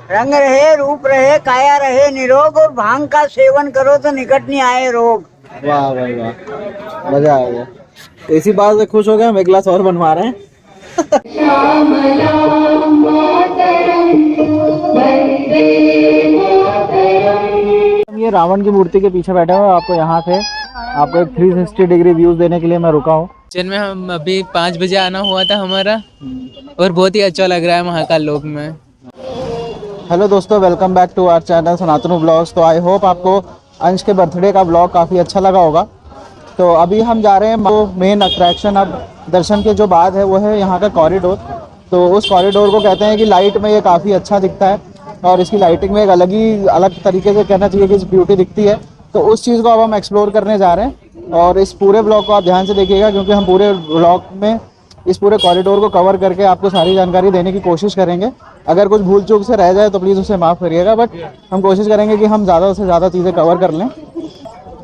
रंग रहे रूप रहे काया रहे निरोग, और भांग का सेवन करो तो निकट नहीं आए रोग। वाह भाई वाह, मजा आ गया। इसी बात से खुश हो गए, हम एक गिलास और बनवा रहे हैं। ये रावण की मूर्ति के पीछे बैठा हुआ, आपको यहाँ से आपको एक 360 डिग्री व्यूज देने के लिए मैं रुका हूँ। जिनमें हम अभी 5 बजे आना हुआ था हमारा, और बहुत ही अच्छा लग रहा है महाकाल लोक में। हेलो दोस्तों, welcome back to our channel Sanatan blogs. तो आई होप आपको अंश के बर्थडे का ब्लॉग काफ़ी अच्छा लगा होगा। तो अभी हम जा रहे हैं, वो मेन अट्रैक्शन अब दर्शन के जो बाद है वो है यहाँ का कॉरिडोर। तो उस कॉरिडोर को कहते हैं कि लाइट में ये काफ़ी अच्छा दिखता है, और इसकी लाइटिंग में एक अलग तरीके से कहना चाहिए कि ब्यूटी दिखती है। तो उस चीज़ को अब हम एक्सप्लोर करने जा रहे हैं, और इस पूरे ब्लॉग को आप ध्यान से देखिएगा, क्योंकि हम पूरे ब्लॉग में इस पूरे कॉरिडोर को कवर करके आपको सारी जानकारी देने की कोशिश करेंगे। अगर कुछ भूल चूक से रह जाए तो प्लीज़ उसे माफ़ करिएगा, बट हम कोशिश करेंगे कि हम ज़्यादा से ज़्यादा चीज़ें कवर कर लें।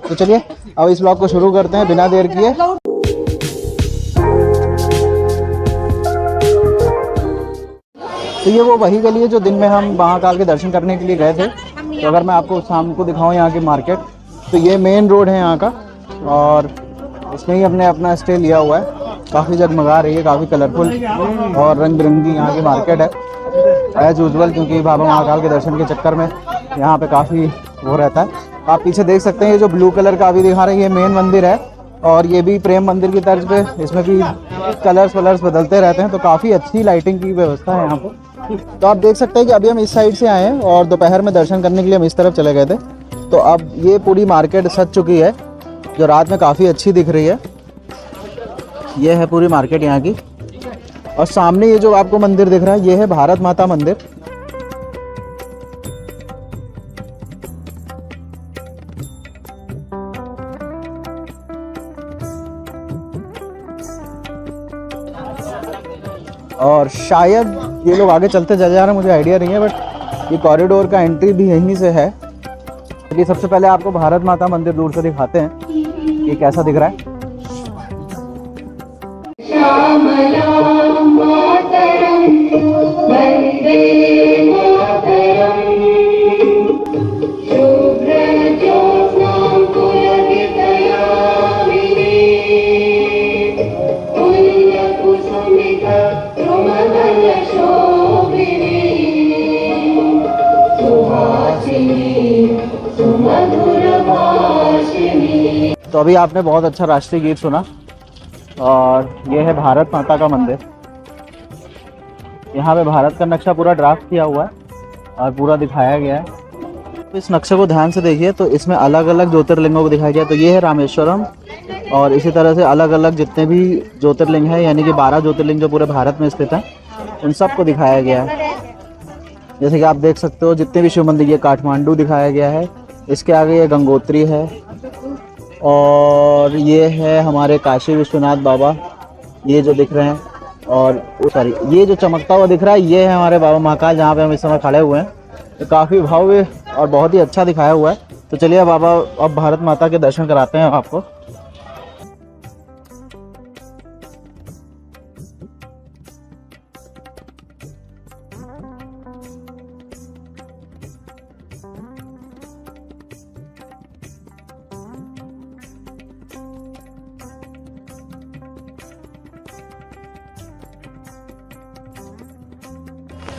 तो चलिए अब इस ब्लॉग को शुरू करते हैं बिना देर किए। तो ये वो वही गली है जो दिन में हम महाकाल के दर्शन करने के लिए गए थे। तो अगर मैं आपको शाम को दिखाऊं यहाँ की मार्केट, तो ये मेन रोड है यहाँ का, और इसमें ही हमने अपना स्टे लिया हुआ है। काफ़ी जगमगा रही है, काफ़ी कलरफुल और रंग बिरंगी यहाँ की मार्केट है एज यूजुअल, क्योंकि बाबा महाकाल के दर्शन के चक्कर में यहाँ पे काफ़ी वो रहता है। आप पीछे देख सकते हैं, ये जो ब्लू कलर का अभी दिखा रहे हैं ये मेन मंदिर है, और ये भी प्रेम मंदिर की तर्ज पे, इसमें भी कलर्स बदलते रहते हैं। तो काफ़ी अच्छी लाइटिंग की व्यवस्था है यहाँ पर। तो आप देख सकते हैं कि अभी हम इस साइड से आए हैं, और दोपहर में दर्शन करने के लिए हम इस तरफ चले गए थे। तो अब ये पूरी मार्केट सज चुकी है, जो रात में काफ़ी अच्छी दिख रही है। ये है पूरी मार्केट यहाँ की, और सामने ये जो आपको मंदिर दिख रहा है ये है भारत माता मंदिर। और शायद ये लोग आगे चलते जा रहे हैं, मुझे आइडिया नहीं है, बट ये कॉरिडोर का एंट्री भी यहीं से है। तो सबसे पहले आपको भारत माता मंदिर दूर से दिखाते हैं ये कैसा दिख रहा है। तो अभी आपने बहुत अच्छा राष्ट्रीय गीत सुना, और ये है भारत माता का मंदिर। यहाँ पे भारत का नक्शा पूरा ड्राफ्ट किया हुआ है और पूरा दिखाया गया है। तो इस नक्शे को ध्यान से देखिए, तो इसमें अलग अलग ज्योतिर्लिंगों को दिखाया गया। तो ये है रामेश्वरम, और इसी तरह से अलग अलग जितने भी ज्योतिर्लिंग हैं, यानी कि 12 ज्योतिर्लिंग जो पूरे भारत में स्थित हैं, उन सबको दिखाया गया है। जैसे कि आप देख सकते हो जितने भी शिव मंदिर, ये काठमांडू दिखाया गया है, इसके आगे ये गंगोत्री है, और ये है हमारे काशी विश्वनाथ बाबा, ये जो दिख रहे हैं। और सॉरी, ये जो चमकता हुआ दिख रहा है ये है हमारे बाबा महाकाल, जहाँ पे हम इस समय खड़े हुए हैं। तो काफ़ी भव्य और बहुत ही अच्छा दिखाया हुआ है। तो चलिए अब भारत माता के दर्शन कराते हैं आपको।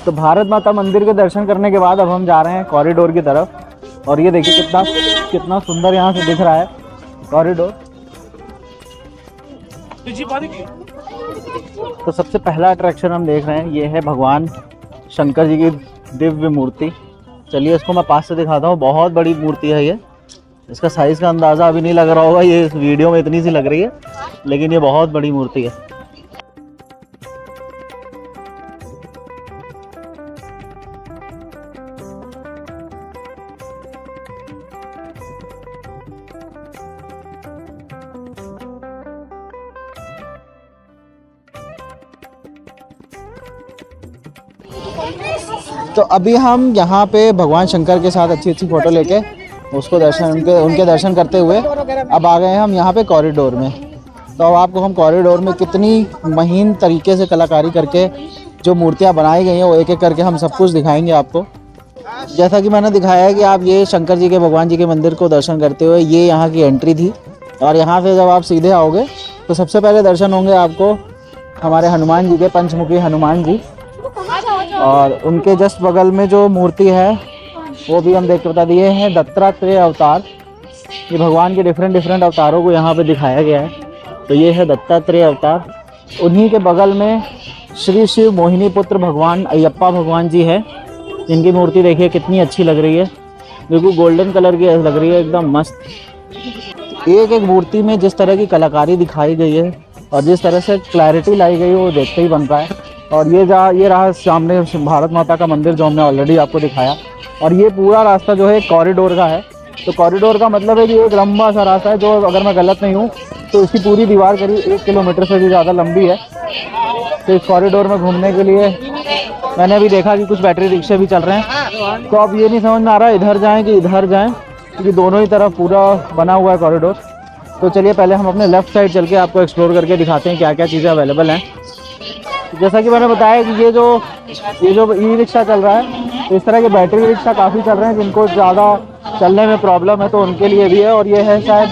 तो भारत माता मंदिर के दर्शन करने के बाद अब हम जा रहे हैं कॉरिडोर की तरफ, और ये देखिए कितना सुंदर यहाँ से दिख रहा है कॉरिडोर। तो सबसे पहला अट्रैक्शन हम देख रहे हैं, ये है भगवान शंकर जी की दिव्य मूर्ति। चलिए इसको मैं पास से दिखाता हूँ। बहुत बड़ी मूर्ति है ये, इसका साइज़ का अंदाज़ा अभी नहीं लग रहा होगा, ये इस वीडियो में इतनी सी लग रही है, लेकिन ये बहुत बड़ी मूर्ति है। तो अभी हम यहाँ पे भगवान शंकर के साथ अच्छी फ़ोटो लेके उसको उनके दर्शन करते हुए अब आ गए हैं हम यहाँ पे कॉरिडोर में। तो अब आपको हम कॉरिडोर में कितनी महीन तरीके से कलाकारी करके जो मूर्तियाँ बनाई गई हैं वो एक एक करके हम सब कुछ दिखाएंगे आपको। जैसा कि मैंने दिखाया है कि आप ये शंकर जी के भगवान जी के मंदिर को दर्शन करते हुए ये यहाँ की एंट्री थी। और यहाँ से जब आप सीधे आओगे तो सबसे पहले दर्शन होंगे आपको हमारे हनुमान जी के, पंचमुखी हनुमान जी। और उनके जस्ट बगल में जो मूर्ति है वो भी हम देख के बता दिए हैं, दत्तात्रेय अवतार। ये भगवान के डिफरेंट अवतारों को यहाँ पे दिखाया गया है। तो ये है दत्तात्रेय अवतार। उन्हीं के बगल में श्री शिव मोहिनी पुत्र भगवान अयप्पा भगवान जी है, जिनकी मूर्ति देखिए कितनी अच्छी लग रही है, बिल्कुल गोल्डन कलर की लग रही है, एकदम मस्त। एक एक मूर्ति में जिस तरह की कलाकारी दिखाई गई है और जिस तरह से क्लैरिटी लाई गई है वो देखते ही बनता है। और ये रहा सामने भारत माता का मंदिर जो हमने ऑलरेडी आपको दिखाया। और ये पूरा रास्ता जो है कॉरिडोर का है। तो कॉरिडोर का मतलब है कि एक लंबा सा रास्ता है जो, अगर मैं गलत नहीं हूँ तो इसकी पूरी दीवार करीब 1 किलोमीटर से भी ज़्यादा लंबी है। तो इस कॉरिडोर में घूमने के लिए मैंने अभी देखा कि कुछ बैटरी रिक्शे भी चल रहे हैं। तो अब ये नहीं समझ में आ रहा इधर जाएं कि इधर जाएं, क्योंकि दोनों ही तरफ पूरा बना हुआ है कॉरिडोर। तो चलिए पहले हम अपने लेफ़्ट साइड चल के आपको एक्सप्लोर करके दिखाते हैं क्या क्या चीज़ें अवेलेबल हैं। जैसा कि मैंने बताया कि ये जो ई रिक्शा चल रहा है, तो इस तरह के बैटरी रिक्शा काफ़ी चल रहे हैं जिनको ज़्यादा चलने में प्रॉब्लम है, तो उनके लिए भी है। और ये है शायद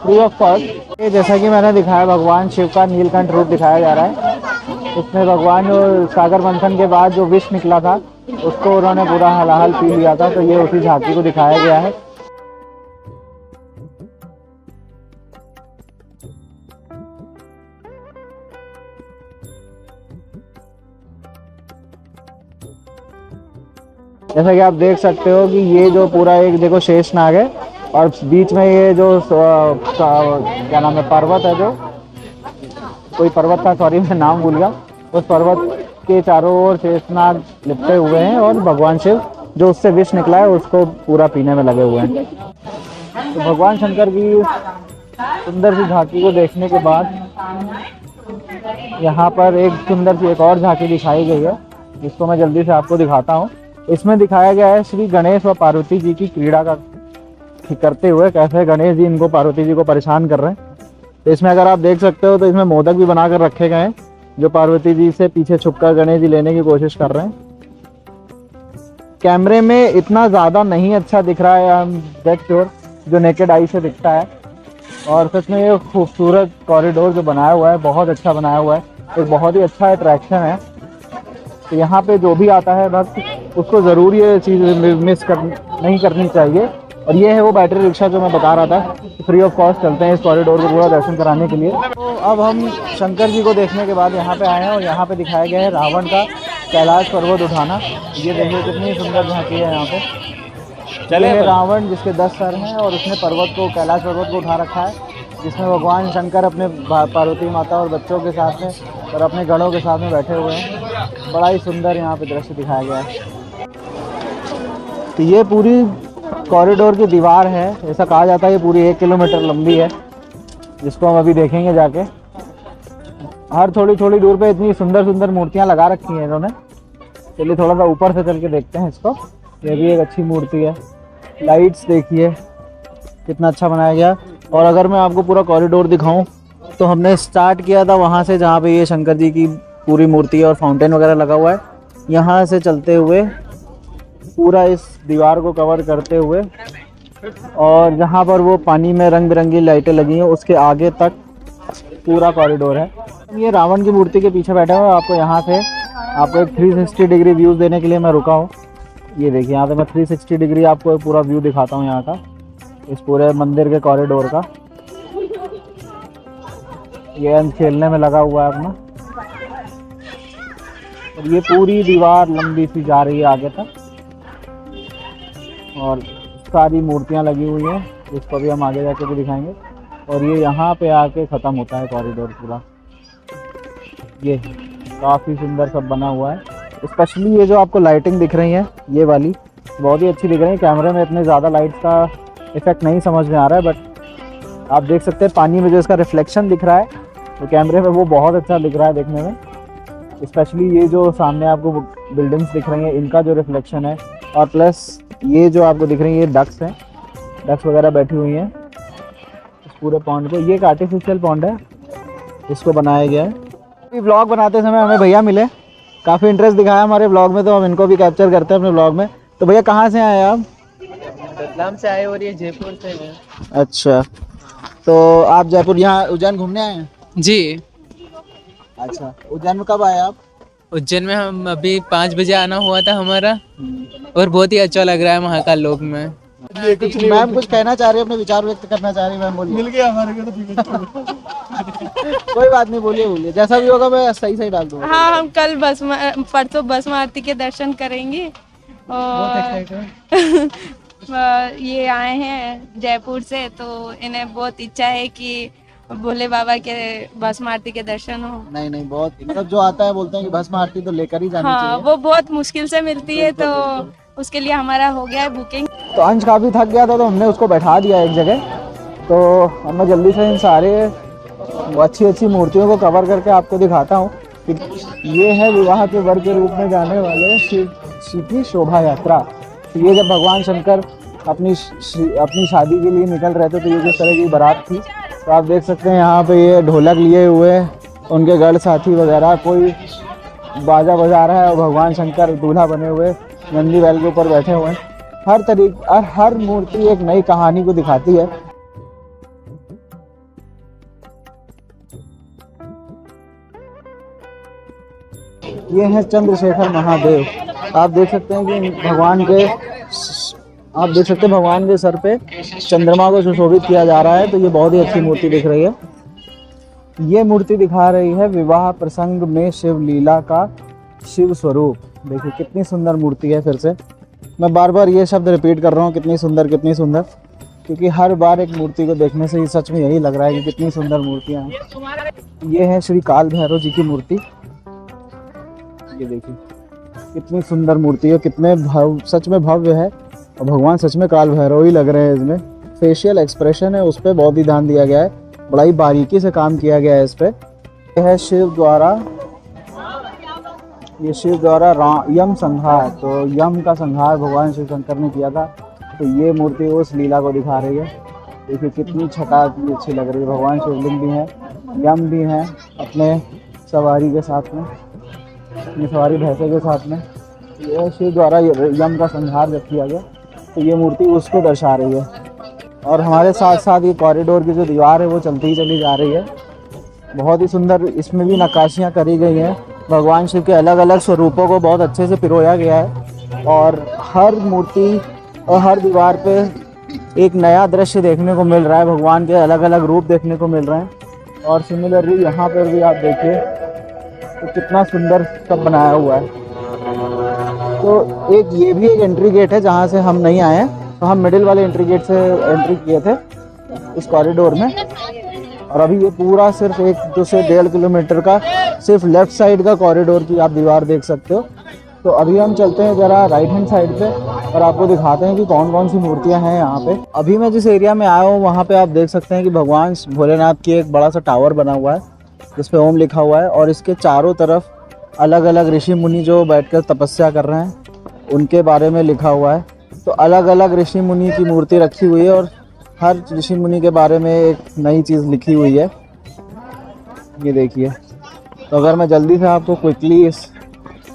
फ्री ऑफ कॉस्ट। ये जैसा कि मैंने दिखाया भगवान शिव का नीलकंठ रूप दिखाया जा रहा है। इसमें भगवान सागर मंथन के बाद जो विष निकला था उसको उन्होंने पूरा हलाहल पी लिया था, तो ये उसी झांकी को दिखाया गया है। जैसा कि आप देख सकते हो कि ये जो पूरा एक देखो शेषनाग है और बीच में ये जो क्या नाम है पर्वत है, जो कोई पर्वत का, सॉरी मैं नाम भूल गया, उस पर्वत के चारों ओर शेषनाग लिपटे हुए हैं और भगवान शिव जो उससे विष निकला है उसको पूरा पीने में लगे हुए हैं। तो भगवान शंकर की सुंदर सी झांकी को देखने के बाद यहाँ पर एक सुंदर सी एक और झांकी दिखाई गई है, जिसको मैं जल्दी से आपको दिखाता हूँ। इसमें दिखाया गया है श्री गणेश व पार्वती जी की क्रीड़ा का करते हुए, कैसे गणेश जी इनको पार्वती जी को परेशान कर रहे हैं। तो इसमें अगर आप देख सकते हो तो इसमें मोदक भी बनाकर रखे गए हैं, जो पार्वती जी से पीछे छुपकर गणेश जी लेने की कोशिश कर रहे हैं। कैमरे में इतना ज़्यादा नहीं अच्छा दिख रहा है, आई एम दैट श्योर, जो नेकेड आई से दिखता है। और सच में ये खूबसूरत कॉरिडोर जो बनाया हुआ है बहुत अच्छा बनाया हुआ है, एक बहुत ही अच्छा अट्रैक्शन है। तो यहाँ पे जो भी आता है भक्त उसको ज़रूर ये चीज़ नहीं करनी चाहिए। और ये है वो बैटरी रिक्शा जो मैं बता रहा था, फ्री ऑफ कॉस्ट चलते हैं इस कॉरिडोर को पूरा दर्शन कराने के लिए। तो अब हम शंकर जी को देखने के बाद यहाँ पे आए हैं और यहाँ पे दिखाया गया है रावण का कैलाश पर्वत उठाना। ये देखिए कितनी सुंदर झांकी है यहाँ पे। चले रावण जिसके 10 सर हैं और उसने कैलाश पर्वत को उठा रखा है, जिसमें भगवान शंकर अपने पार्वती माता और बच्चों के साथ में और अपने गणों के साथ में बैठे हुए हैं। बड़ा ही सुंदर यहाँ पे दृश्य दिखाया गया है। तो ये पूरी कॉरिडोर की दीवार है, ऐसा कहा जाता है ये पूरी 1 किलोमीटर लंबी है, जिसको हम अभी देखेंगे जाके। हर थोड़ी थोड़ी दूर पे इतनी सुंदर सुंदर मूर्तियाँ लगा रखी हैं इन्होंने। चलिए थोड़ा सा ऊपर से चल के देखते हैं इसको। ये भी एक अच्छी मूर्ति है। लाइट्स देखिए कितना अच्छा बनाया गया। और अगर मैं आपको पूरा कॉरिडोर दिखाऊं तो हमने स्टार्ट किया था वहाँ से जहाँ पे ये शंकर जी की पूरी मूर्ति है और फाउंटेन वगैरह लगा हुआ है। यहाँ से चलते हुए पूरा इस दीवार को कवर करते हुए और जहाँ पर वो पानी में रंग बिरंगी लाइटें लगी हैं उसके आगे तक पूरा कॉरिडोर है। ये रावण की मूर्ति के पीछे बैठा हुआ है। आपको यहाँ से आपको एक 360 डिग्री व्यूज़ देने के लिए मैं रुका हूँ। ये देखिए यहाँ से मैं 360 डिग्री आपको पूरा व्यू दिखाता हूँ यहाँ का, इस पूरे मंदिर के कॉरिडोर का। ये अंश खेलने में लगा हुआ है अपना। और ये पूरी दीवार लंबी सी जा रही है आगे तक और सारी मूर्तियाँ लगी हुई हैं, जिसको भी हम आगे जाके भी दिखाएंगे। और ये यहाँ पे आके ख़त्म होता है कॉरिडोर पूरा। ये काफ़ी सुंदर सब बना हुआ है। स्पेशली ये जो आपको लाइटिंग दिख रही है ये वाली बहुत ही अच्छी दिख रही है। कैमरे में इतने ज़्यादा लाइट्स का इफेक्ट नहीं समझ में आ रहा है, बट आप देख सकते हैं पानी में जो इसका रिफ्लेक्शन दिख रहा है तो कैमरे में वो बहुत अच्छा दिख रहा है देखने में। स्पेशली ये जो सामने आपको बिल्डिंग्स दिख रही हैं इनका जो रिफ्लेक्शन है, और प्लस ये जो आपको दिख रही है ये डक्स हैं, डक्स वगैरह बैठी हुई हैं इस पूरे पॉन्ड पे। ये एक आर्टिफिशियल पॉन्ड है, इसको बनाया गया है। व्लॉग बनाते समय हमें भैया मिले, काफ़ी इंटरेस्ट दिखाया हमारे व्लॉग में, तो हम इनको भी कैप्चर करते हैं अपने व्लॉग में। तो भैया कहाँ से आए आप? रतलाम से आए और ये जयपुर से हैं। अच्छा, तो आप जयपुर यहाँ उज्जैन घूमने आए हैं? जी, अच्छा, उज्जैन में कब आए आप? उज्जैन में हम अभी 5 बजे आना हुआ था हमारा, और बहुत ही अच्छा लग रहा है महाकाल लोक में। मैम कुछ कहना चाह रही है, अपने विचार व्यक्त करना चाह रही है मैम, बोलिए। मिल गया हमारे को तो ठीक है। कोई बात नहीं, बोलिए बोलिए, जैसा भी होगा मैं सही सही डाल दूंगा। हाँ, हम कल परसों भस्म आरती के दर्शन करेंगे और ये आए हैं जयपुर से, तो इन्हें बहुत इच्छा है कि भोले बाबा के भस्म आरती के दर्शन हो। नहीं नहीं, बहुत मतलब जो आता है बोलते हैं कि भस्म आरती तो लेकर ही जानी हाँ, चाहिए। वो बहुत मुश्किल से मिलती है, तो उसके लिए हमारा हो गया है बुकिंग। तो अंश काफ़ी थक गया था, तो हमने उसको बैठा दिया एक जगह। तो अब मैं जल्दी से इन सारे अच्छी अच्छी मूर्तियों को कवर करके आपको दिखाता हूँ कि ये है विवाह के वर के रूप में जाने वाले शिव की शोभा यात्रा। तो ये जब भगवान शंकर अपनी शादी के लिए निकल रहे थे, तो ये जिस तरह की बारात थी, तो आप देख सकते हैं यहाँ पे ये ढोलक लिए हुए उनके गढ़ साथी वगैरह, कोई बाजा बजा रहा है, और भगवान शंकर दूल्हा बने हुए नंदी बैल के ऊपर बैठे हुए हैं। हर मूर्ति एक नई कहानी को दिखाती है। ये है चंद्रशेखर महादेव। आप देख सकते हैं कि भगवान के सर पे चंद्रमा को सुशोभित किया जा रहा है। तो ये बहुत ही अच्छी मूर्ति दिख रही है। ये मूर्ति दिखा रही है विवाह प्रसंग में शिव लीला का शिव स्वरूप। देखिए कितनी सुंदर मूर्ति है। फिर से मैं बार बार ये शब्द रिपीट कर रहा हूँ, कितनी सुंदर, क्योंकि हर बार एक मूर्ति को देखने से ही सच में यही लग रहा है कि कितनी सुंदर मूर्तियाँ हैं। ये है श्री काल भैरव जी की मूर्ति। ये देखिए कितनी सुंदर मूर्ति है, कितने सच में भव्य है, और भगवान सच में काल भैरव ही लग रहे हैं। इसमें फेशियल एक्सप्रेशन है, उस पर बहुत ही ध्यान दिया गया है, बड़ा ही बारीकी से काम किया गया है इस पर। यह है शिव द्वारा यम संहार। तो यम का संहार भगवान शिव शंकर ने किया था। तो ये मूर्ति उस लीला को दिखा रही है। देखिए कितनी छटा अच्छी लग रही है। भगवान शिवलिंग भी है, यम भी है अपने सवारी के साथ में, अपनी सवारी भैंसे के साथ में। यह शिव द्वारा यम का संहार जब किया गया, तो ये मूर्ति उसको दर्शा रही है। और हमारे साथ साथ ये कॉरिडोर की जो दीवार है वो चलती ही चली जा रही है। बहुत ही सुंदर इसमें भी नक्काशियाँ करी गई हैं। भगवान शिव के अलग अलग स्वरूपों को बहुत अच्छे से पिरोया गया है, और हर मूर्ति और हर दीवार पे एक नया दृश्य देखने को मिल रहा है। भगवान के अलग अलग रूप देखने को मिल रहे हैं। और सिमिलरली यहाँ पर भी आप देखिए तो कितना सुंदर सब बनाया हुआ है। तो ये भी एक एंट्री गेट है जहाँ से हम नहीं आए हैं। तो हम मिडिल वाले एंट्री गेट से एंट्री किए थे इस कॉरिडोर में। और अभी ये पूरा सिर्फ 1 से 1.5 किलोमीटर का सिर्फ लेफ्ट साइड का कॉरिडोर की आप दीवार देख सकते हो। तो अभी हम चलते हैं ज़रा राइट हैंड साइड पे, और आपको दिखाते हैं कि कौन कौन सी मूर्तियां हैं यहाँ पे। अभी मैं जिस एरिया में आया हूँ वहाँ पे आप देख सकते हैं कि भगवान भोलेनाथ की एक बड़ा सा टावर बना हुआ है जिस पे ओम लिखा हुआ है, और इसके चारों तरफ अलग अलग ऋषि मुनि जो बैठकर तपस्या कर रहे हैं उनके बारे में लिखा हुआ है। तो अलग अलग ऋषि मुनि की मूर्ति रखी हुई है, और हर ऋषि मुनि के बारे में एक नई चीज़ लिखी हुई है। ये देखिए। तो अगर मैं जल्दी से आपको क्विकली इस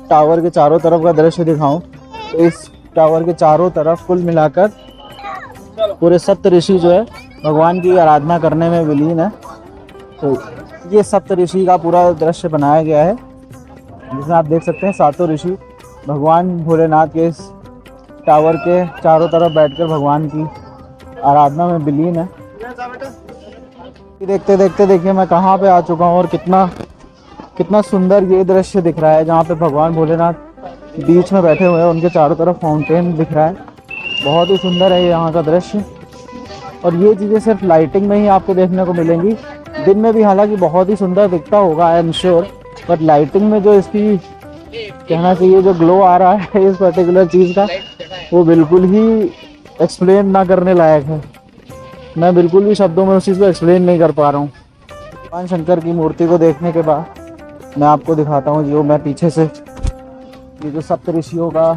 टावर के चारों तरफ का दृश्य दिखाऊं, तो इस टावर के चारों तरफ कुल मिलाकर पूरे 7 ऋषि जो है भगवान की आराधना करने में विलीन है। तो ये 7 ऋषि का पूरा दृश्य बनाया गया है, जिसमें आप देख सकते हैं 7 ऋषि भगवान भोलेनाथ के इस टावर के चारों तरफ बैठकर भगवान की आराधना में विलीन है। देखते देखते देखिए मैं कहाँ पे आ चुका हूँ, और कितना सुंदर ये दृश्य दिख रहा है, जहाँ पे भगवान भोलेनाथ बीच में बैठे हुए हैं, उनके चारों तरफ फाउंटेन दिख रहा है। बहुत ही सुंदर है यहाँ का दृश्य। और ये चीज़ें सिर्फ लाइटिंग में ही आपको देखने को मिलेंगी। दिन में भी हालांकि बहुत ही सुंदर दिखता होगा, I am sure, but lighting में जो इसकी कहना चाहिए जो ग्लो आ रहा है इस पर्टिकुलर चीज़ का, वो बिल्कुल ही एक्सप्लेन ना करने लायक है। मैं बिल्कुल भी शब्दों में उस चीज़ को एक्सप्लेन नहीं कर पा रहा हूँ। भगवान शंकर की मूर्ति को देखने के बाद मैं आपको दिखाता हूँ जो मैं पीछे से ये जो 7 ऋषियों का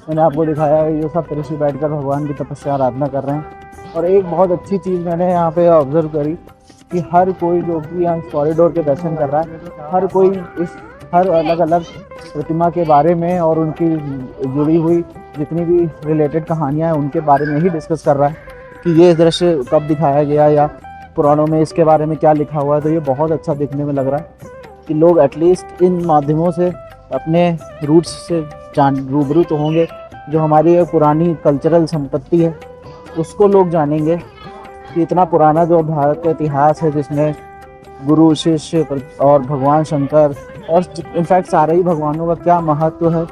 मैंने आपको दिखाया है, ये 7 ऋषि बैठकर भगवान की तपस्या आराधना कर रहे हैं। और एक बहुत अच्छी चीज़ मैंने यहाँ पे ऑब्जर्व करी कि हर कोई जो कि यहाँ कॉरिडोर के दर्शन कर रहा है, हर कोई हर अलग अलग प्रतिमा के बारे में और उनकी जुड़ी हुई जितनी भी रिलेटेड कहानियाँ हैं उनके बारे में ही डिस्कस कर रहा है कि ये दृश्य कब दिखाया गया या पुराणों में इसके बारे में क्या लिखा हुआ है। तो ये बहुत अच्छा देखने में लग रहा है कि लोग एटलीस्ट इन माध्यमों से अपने रूट्स से रूबरू तो होंगे। जो हमारी ये पुरानी कल्चरल संपत्ति है उसको लोग जानेंगे कि इतना पुराना जो भारत का इतिहास है जिसमें गुरु शिष्य और भगवान शंकर और इनफैक्ट सारे ही भगवानों का क्या महत्व है,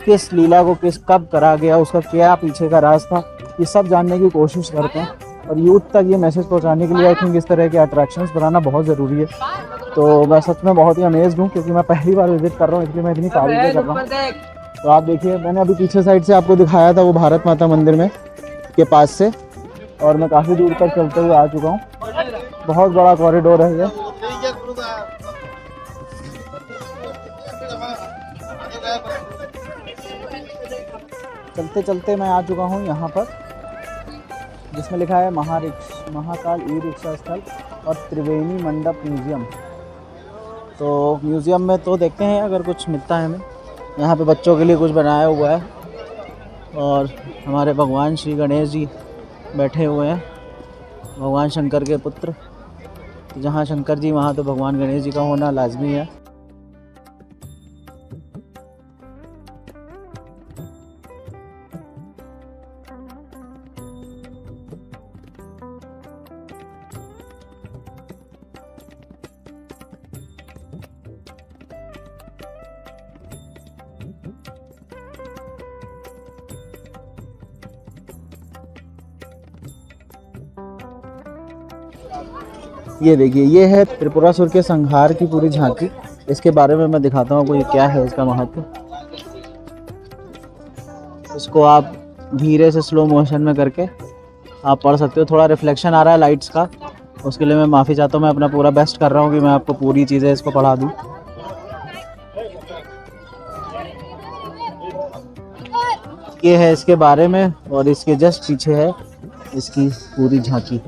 किस लीला को कब करा गया, उसका क्या पीछे का राज था, ये सब जानने की कोशिश करते हैं। और यूथ तक ये मैसेज पहुंचाने के लिए आई थिंक इस तरह के अट्रैक्शंस बनाना बहुत ज़रूरी है। तो मैं सच में बहुत ही अमेज्ड हूँ क्योंकि मैं पहली बार विजिट कर रहा हूँ, इसलिए मैं इतनी तारीफ़ें कर रहा हूँ। तो आप देखिए, मैंने अभी पीछे साइड से आपको दिखाया था वो भारत माता मंदिर में के पास से, और मैं काफ़ी दूर तक चलते हुए आ चुका हूँ। बहुत बड़ा कॉरिडोर है ये। चलते चलते मैं आ चुका हूँ यहाँ पर जिसमें लिखा है महाकाल ई रिक्शा स्थल और त्रिवेणी मंडप म्यूज़ियम। तो म्यूज़ियम में तो देखते हैं अगर कुछ मिलता है हमें। यहाँ पे बच्चों के लिए कुछ बनाया हुआ है और हमारे भगवान श्री गणेश जी बैठे हुए हैं, भगवान शंकर के पुत्र। तो जहाँ शंकर जी वहाँ तो भगवान गणेश जी का होना लाजमी है। ये देखिए, ये है त्रिपुरासुर के संहार की पूरी झांकी। इसके बारे में मैं दिखाता हूँ आपको ये क्या है, इसका महत्व। इसको आप धीरे से स्लो मोशन में करके आप पढ़ सकते हो। थोड़ा रिफ्लेक्शन आ रहा है लाइट्स का, उसके लिए मैं माफ़ी चाहता हूँ। मैं अपना पूरा बेस्ट कर रहा हूँ कि मैं आपको पूरी चीज़ें इसको पढ़ा दूँ। ये है इसके बारे में और इसके जस्ट पीछे है इसकी पूरी झांकी।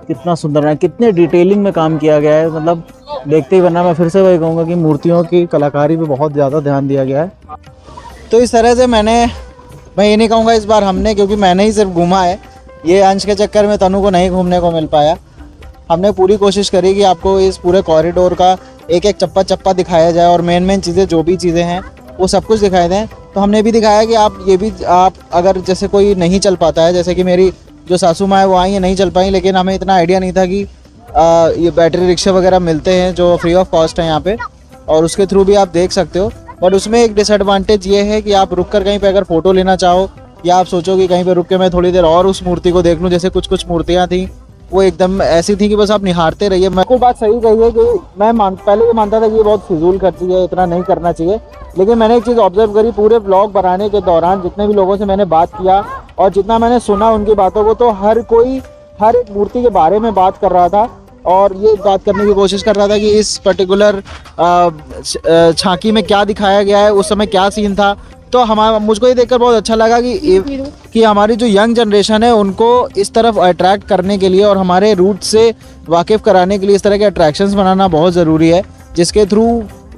कितना सुंदर है, कितने डिटेलिंग में काम किया गया है, मतलब देखते ही बनना। मैं फिर से वही कहूँगा कि मूर्तियों की कलाकारी पे बहुत ज़्यादा ध्यान दिया गया है। तो इस तरह से मैं ये नहीं कहूँगा इस बार हमने, क्योंकि मैंने ही सिर्फ घूमा है, ये अंश के चक्कर में तनु को नहीं घूमने को मिल पाया। हमने पूरी कोशिश करी कि आपको इस पूरे कॉरिडोर का एक एक चप्पा दिखाया जाए और मेन चीज़ें जो भी चीज़ें हैं वो सब कुछ दिखाई दें। तो हमने भी दिखाया कि आप अगर जैसे कोई नहीं चल पाता है, जैसे कि मेरी जो सासू माँ है वो आई है, नहीं चल पाई, लेकिन हमें इतना आइडिया नहीं था कि ये बैटरी रिक्शा वगैरह मिलते हैं जो फ्री ऑफ कॉस्ट है यहाँ पे, और उसके थ्रू भी आप देख सकते हो। बट उसमें एक डिसएडवांटेज ये है कि आप रुक कर कहीं पे अगर फ़ोटो लेना चाहो या आप सोचो कि कहीं पे रुक के मैं थोड़ी देर और उस मूर्ति को देख लूँ, जैसे कुछ मूर्तियाँ थी वो एकदम ऐसी थी कि बस आप निहारते रहिए। मैं को बात सही कही है कि पहले भी मानता था कि ये बहुत फिजूल खर्ची है, इतना नहीं करना चाहिए। लेकिन मैंने एक चीज़ ऑब्जर्व करी पूरे ब्लॉग बनाने के दौरान, जितने भी लोगों से मैंने बात किया और जितना मैंने सुना उनकी बातों को, तो हर कोई हर एक मूर्ति के बारे में बात कर रहा था और ये बात करने की कोशिश कर रहा था कि इस पर्टिकुलर झांकी में क्या दिखाया गया है, उस समय क्या सीन था। तो मुझको ये देखकर बहुत अच्छा लगा कि हमारी जो यंग जनरेशन है उनको इस तरफ अट्रैक्ट करने के लिए और हमारे रूट से वाकिफ कराने के लिए इस तरह के अट्रैक्शंस बनाना बहुत ज़रूरी है, जिसके थ्रू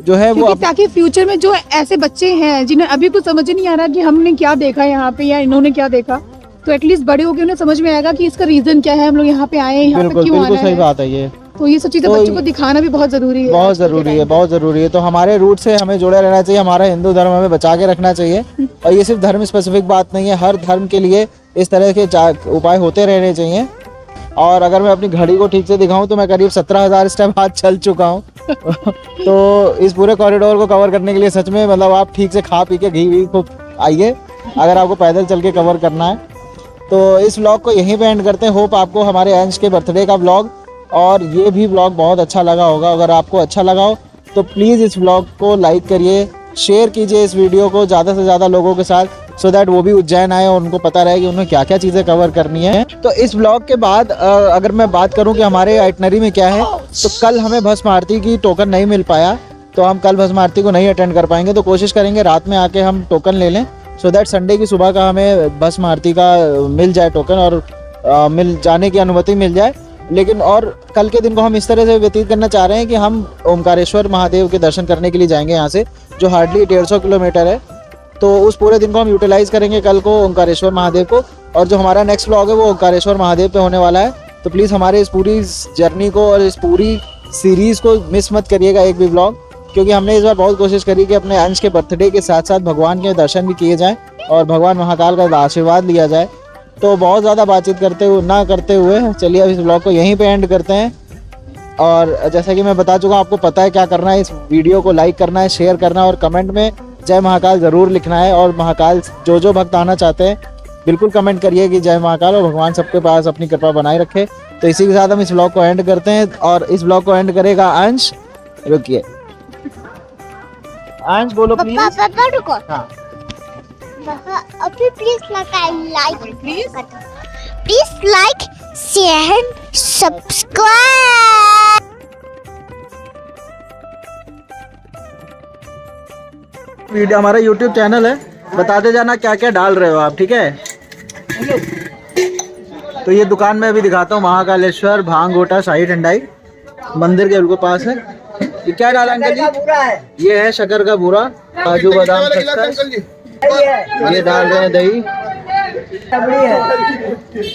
जो है वो ताकि फ्यूचर में जो ऐसे बच्चे हैं जिन्हें अभी कुछ समझ नहीं आ रहा कि हमने क्या देखा यहाँ पे या इन्होंने क्या देखा, तो एटलीस्ट बड़े होकर उन्हें समझ में आएगा कि इसका रीजन क्या है, हम लोग यहाँ पे आए हैं, यहाँ पे क्यों आना है। सही बात है ये। तो ये सब चीजें बच्चों को दिखाना भी बहुत जरूरी है, बहुत ज़रूरी है। तो हमारे रूट से हमें जुड़े रहना चाहिए, हमारा हिंदू धर्म हमें बचा के रखना चाहिए। और ये सिर्फ धर्म स्पेसिफिक बात नहीं है, हर धर्म के लिए इस तरह के उपाय होते रहने चाहिए। और अगर मैं अपनी घड़ी को ठीक से दिखाऊं तो मैं करीब 17,000 स्टेप आज चल चुका हूं। तो इस पूरे कॉरिडोर को कवर करने के लिए सच में मतलब आप ठीक से खा पी के घी खूब आइए अगर आपको पैदल चल के कवर करना है। तो इस व्लॉग को यहीं पे एंड करते हैं। होप आपको हमारे अंश के बर्थडे का व्लॉग और ये भी व्लॉग बहुत अच्छा लगा होगा। अगर आपको अच्छा लगा हो तो प्लीज़ इस व्लॉग को लाइक करिए, शेयर कीजिए इस वीडियो को ज़्यादा से ज़्यादा लोगों के साथ, सो दैट वो भी उज्जैन आए और उनको पता रहे कि उन्हें क्या क्या चीज़ें कवर करनी है। तो इस व्लॉग के बाद अगर मैं बात करूं कि हमारे आइटनरी में क्या है, तो कल हमें भस्म आरती की टोकन नहीं मिल पाया, तो हम कल भस्म आरती को नहीं अटेंड कर पाएंगे। तो कोशिश करेंगे रात में आके हम टोकन ले लें, सो दैट संडे की सुबह का हमें भस्म आरती का मिल जाए टोकन और मिल जाने की अनुमति मिल जाए। लेकिन और कल के दिन को हम इस तरह से व्यतीत करना चाह रहे हैं कि हम ओमकारेश्वर महादेव के दर्शन करने के लिए जाएंगे यहाँ से, जो हार्डली 150 किलोमीटर है। तो उस पूरे दिन को हम यूटिलाइज करेंगे कल को ओमकारेश्वर महादेव को, और जो हमारा नेक्स्ट व्लॉग है वो ओमकारेश्वर महादेव पे होने वाला है। तो प्लीज़ हमारे इस पूरी जर्नी को और इस पूरी सीरीज़ को मिस मत करिएगा एक भी व्लॉग, क्योंकि हमने इस बार बहुत कोशिश करी कि अपने अंश के बर्थडे के साथ साथ भगवान के दर्शन भी किए जाएँ और भगवान महाकाल का आशीर्वाद लिया जाए। तो बहुत ज़्यादा बातचीत करते हुए चलिए अब इस ब्लॉग को यहीं पे एंड करते हैं। और जैसा कि मैं बता चुका हूँ, आपको पता है क्या करना है, इस वीडियो को लाइक करना है, शेयर करना है और कमेंट में जय महाकाल ज़रूर लिखना है। और महाकाल जो भक्त आना चाहते हैं बिल्कुल कमेंट करिए कि जय महाकाल, और भगवान सबके पास अपनी कृपा बनाए रखे। तो इसी के साथ हम इस ब्लॉग को एंड करते हैं, और इस ब्लॉग को एंड करेगा अंश। रुकिए अंश, बोलो प्लीज। पापा रुको। हाँ, अभी please like please like share subscribe. Video हमारा YouTube चैनल है, बताते जाना क्या क्या डाल रहे हो आप, ठीक है। तो ये दुकान में अभी दिखाता हूँ, महाकालेश्वर भांग गोटा शाही ठंडाई मंदिर के बिल्कुल पास है। ये क्या डाला अंकल जी? ये है शक्कर का बूरा, काजू बादाम खसखस, ये डाल रहे हैं दही।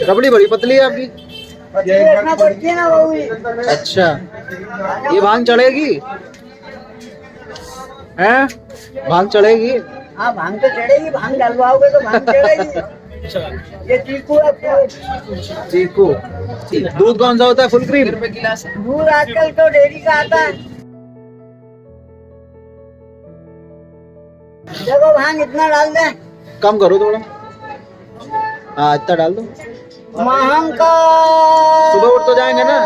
रबड़ी बड़ी पतली है आपकी। अच्छा, ये भांग चढ़ेगी हैं? भांग चढ़ेगी? हाँ भांग तो चढ़ेगी, भांग डलवाओगे तो भांग चढ़ेगी। ये चीकू है, चीकू। दूध कौन सा होता है? Full cream? दूध आजकल तो डेयरी का आता है। देखो भांग इतना डाल दें, कम करो थोड़ा। हाँ इतना डाल दो। महाकाल सुबह उठ तो जाएंगे ना।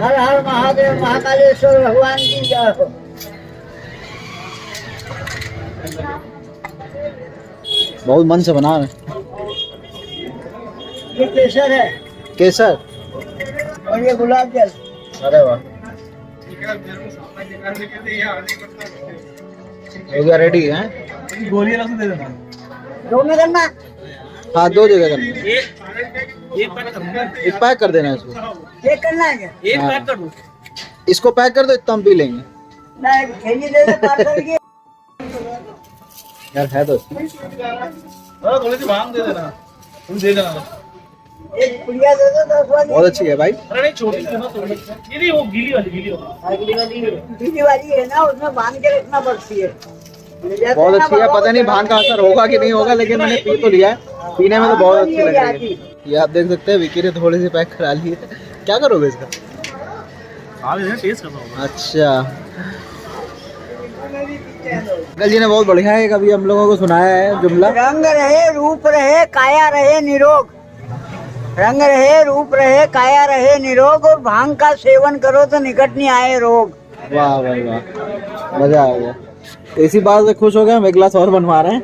हर हर महादेव, महाकालेश्वर भगवान की जय हो। बहुत मन से बना रहे। ये केसर है, केसर, और ये गुलाब जल। अरे वाह, हो गया रेडी है। दो में करना, हाँ 2 जगह करना। एक पैक कर देना है इसको। ये करना है क्या? एक पैक कर दो, इसको पैक कर दो, इतना हम पी लेंगे। ना एक थैली दे दो पार्सल की। यार है तो थोड़ी सी भांग दे देना, तुम दे देना। एक पुड़िया दे दो 10 वाली। बहुत अच्छी है भाई। अरे नहीं छोटी सी ना, ये नहीं वो गीली वाली पीली वाली है ना, उसमें बांध के रखना पड़ती है। बहुत अच्छी है, पता नहीं भांग का असर होगा कि नहीं होगा, लेकिन मैंने पी तो लिया है। पीने में तो बहुत अच्छी लग रही है। ये आप देख सकते हैं विकी ने थोड़ी सी पैक करा ली है। क्या करोगे इसका? टेस्ट करना। अच्छा, अंकल जी ने बहुत बढ़िया है अभी हम लोगों को सुनाया है जुमला। रंग रहे रूप रहे काया रहे निरोग, रंग रहे रूप रहे काया रहे निरोग, और भांग का सेवन करो तो निकट नहीं आए रोग। वाह भाई वाह, मजा आ गया। इसी बात से खुश हो गए, हम एक गिलास और बनवा रहे हैं।